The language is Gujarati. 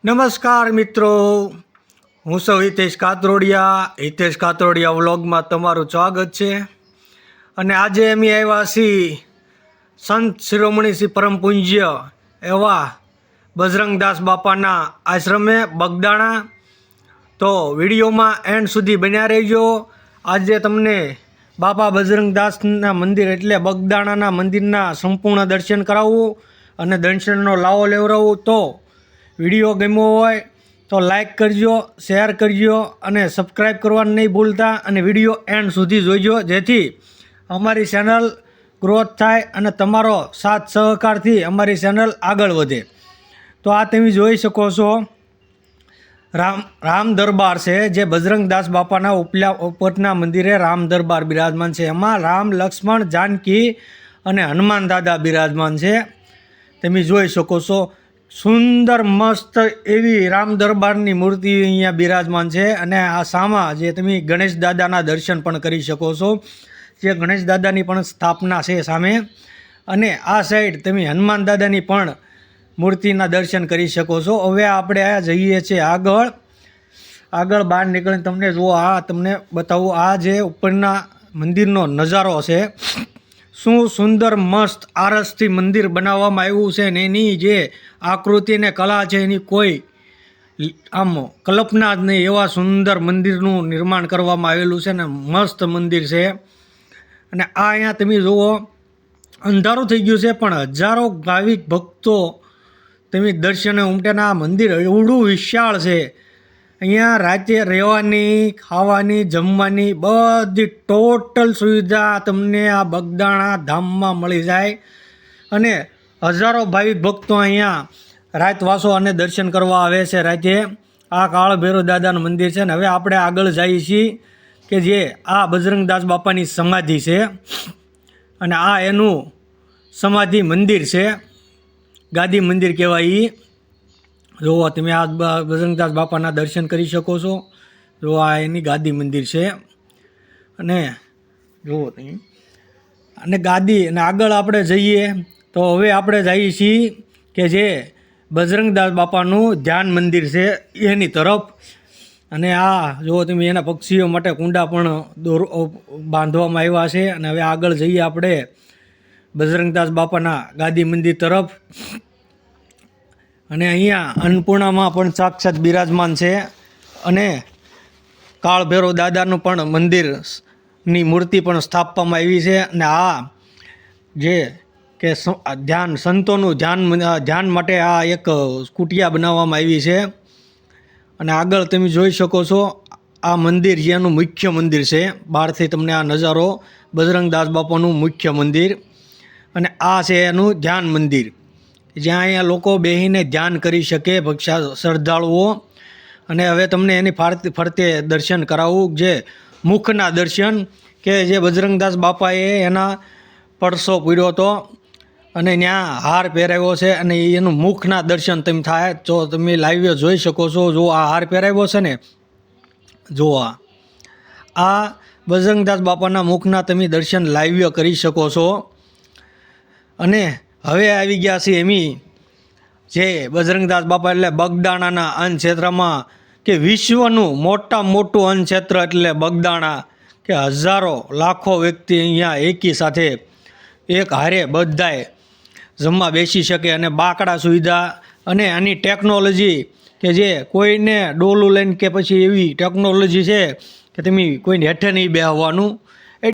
નમસ્કાર મિત્રો, હું સૌ હિતેશ કાતરોડિયા વ્લોગમાં તમારું સ્વાગત છે. અને આજે અમે આવ્યા છીએ સંત શિરોમણી શ્રી પરમ પૂજ્ય એવા બજરંગદાસ બાપાના આશ્રમે બગદાણા. તો વિડીયોમાં એન્ડ સુધી બન્યા રહેજો. આજે તમને બાપા બજરંગદાસના મંદિર એટલે બગદાણાના મંદિરના સંપૂર્ણ દર્શન કરાવવું અને દર્શનનો લાવો લેવડાવવું. તો વિડીયો ગમ્યો હોય તો લાઈક કરજો, શેર કરજો અને સબસ્ક્રાઈબ કરવાનું નહીં ભૂલતા. અને વિડીયો એન્ડ સુધી જોઈજો, જેથી અમારી ચેનલ ગ્રોથ થાય અને તમારો સાથ સહકારથી અમારી ચેનલ આગળ વધે. તો આ તમે જોઈ શકો છો રામ દરબાર છે, જે બજરંગદાસ બાપાના ઉપરના મંદિરે રામ દરબાર બિરાજમાન છે. એમાં રામ, લક્ષ્મણ, જાનકી અને હનુમાન દાદા બિરાજમાન છે. તમે જોઈ શકો છો સુંદર મસ્ત એવી રામ દરબારની મૂર્તિ અહીંયા બિરાજમાન છે. અને આ સામા જે તમે ગણેશ દાદાના દર્શન પણ કરી શકો છો, જે ગણેશ દાદાની પણ સ્થાપના છે સામે. અને આ સાઈડ તમે હનુમાન દાદાની પણ મૂર્તિના દર્શન કરી શકો છો. હવે આપણે આ જઈએ છીએ આગળ બહાર નીકળીને તમને જુઓ, આ તમને બતાવું, આ જે ઉપરના મંદિરનો નજારો છે. શું સુંદર મસ્ત આરસથી મંદિર બનાવવામાં આવ્યું છે, ને એની જે આકૃતિ અને કલા છે એની કોઈ આમ કલ્પના જ નહીં. એવા સુંદર મંદિરનું નિર્માણ કરવામાં આવેલું છે ને મસ્ત મંદિર છે. અને આ અહીંયા તમે જુઓ અંધારું થઈ ગયું છે, પણ હજારો ભાવિક ભક્તો તમે દર્શને ઉમટેના. આ મંદિર એવડું વિશાળ છે. અહીંયા રાતે રહેવાની, ખાવાની, જમવાની બધી ટોટલ સુવિધા તમને આ બગદાણા ધામમાં મળી જાય. અને હજારો ભાવિક ભક્તો અહીંયા રાતવાસો અને દર્શન કરવા આવે છે રાતે. આ કાળ ભૈરવ દાદાનું મંદિર છે. ને હવે આપણે આગળ જઈએ છીએ કે જે આ બજરંગદાસ બાપાની સમાધિ છે, અને આ એનું સમાધિ મંદિર છે, ગાદી મંદિર કહેવાય. જુઓ તમે આ બજરંગદાસ બાપાના દર્શન કરી શકો છો. જો આ એની ગાદી મંદિર છે. અને જુઓ તમે અને ગાદી. અને આગળ આપણે જઈએ તો હવે આપણે જઈએ છીએ કે જે બજરંગદાસ બાપાનું ધ્યાન મંદિર છે એની તરફ. અને આ જુઓ તમે એના પક્ષીઓ માટે કુંડા પણ બાંધવામાં આવ્યા છે. અને હવે આગળ જઈએ આપણે બજરંગદાસ બાપાના ગાદી મંદિર તરફ. અને અહીંયા અન્નપૂર્ણામાં પણ સાક્ષાત બિરાજમાન છે. અને કાળ ભૈરવ દાદાનું પણ મંદિરની મૂર્તિ પણ સ્થાપવામાં આવી છે. અને આ જે કે ધ્યાન સંતોનું ધ્યાન માટે આ એક કુટિયા બનાવવામાં આવી છે. અને આગળ તમે જોઈ શકો છો આ મંદિર જેનું મુખ્ય મંદિર છે. બહારથી તમને આ નજારો બજરંગદાસ બાપાનું મુખ્ય મંદિર. અને આ છે એનું ધ્યાન મંદિર, જ્યાં અહીંયા લોકો બેસીને ધ્યાન કરી શકે શ્રદ્ધાળુઓ. અને હવે તમને એની ફરતે દર્શન કરાવવું, જે મુખના દર્શન કે જે બજરંગદાસ બાપાએ એના પડસો પૂર્યો હતો અને ત્યાં હાર પહેરાવ્યો છે. અને એનું મુખના દર્શન તમે થાય તો તમે લાઈવ જોઈ શકો છો. જો આ હાર પહેરાવ્યો છે ને, જો આ બજરંગદાસ બાપાના મુખના તમે દર્શન લાઈવ કરી શકો છો. અને હવે આવી ગયા છે એમી જે બજરંગદાસ બાપા એટલે બગદાણાના અન્ન ક્ષેત્રમાં, કે વિશ્વનું મોટું અન્ન ક્ષેત્ર એટલે બગદાણા, કે હજારો લાખો વ્યક્તિ અહીંયા એકી સાથે એક હારે બધાય જમવા બેસી શકે. અને બાકડા સુવિધા અને આની ટેકનોલોજી કે જે કોઈને ડોલું લઈને કે પછી એવી ટેકનોલોજી છે કે તમે કોઈને હેઠે નહીં બેસવાનું.